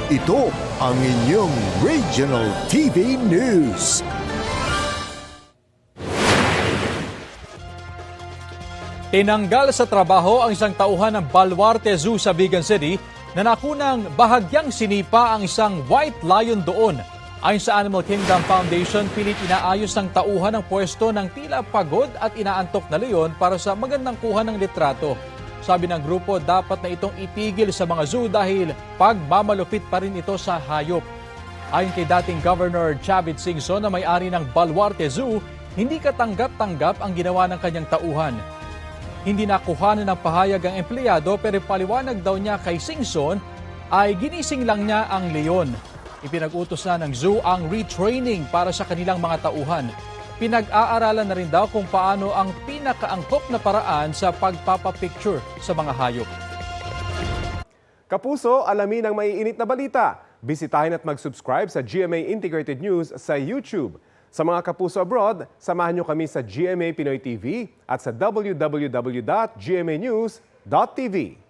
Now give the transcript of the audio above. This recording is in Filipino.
Ito ang inyong Regional TV News. Tinanggal sa trabaho ang isang tauhan ng Baluarte Zoo sa Vigan City na nakunang bahagyang sinipa ang isang white lion doon. Ayon sa Animal Kingdom Foundation, pilit inaayos ng tauhan ng pwesto ng tila pagod at inaantok na leon para sa magandang kuha ng litrato. Sabi ng grupo, dapat na itong itigil sa mga zoo dahil pagmamalupit pa rin ito sa hayop. Ayon kay dating Governor Chavit Singson na may-ari ng Baluarte Zoo, hindi katanggap-tanggap ang ginawa ng kanyang tauhan. Hindi nakuhanan ng pahayag ang empleyado pero paliwanag daw niya kay Singson ay ginising lang niya ang leon. Ipinag-utos na ng zoo ang retraining para sa kanilang mga tauhan. Pinag-aaralan na rin daw kung paano ang pinakaangkop na paraan sa pagpapapicture sa mga hayop. Kapuso, alamin ang maiinit na balita. Bisitahin at mag-subscribe sa GMA Integrated News sa YouTube. Sa mga kapuso abroad, samahan niyo kami sa GMA Pinoy TV at sa www.gmanews.tv.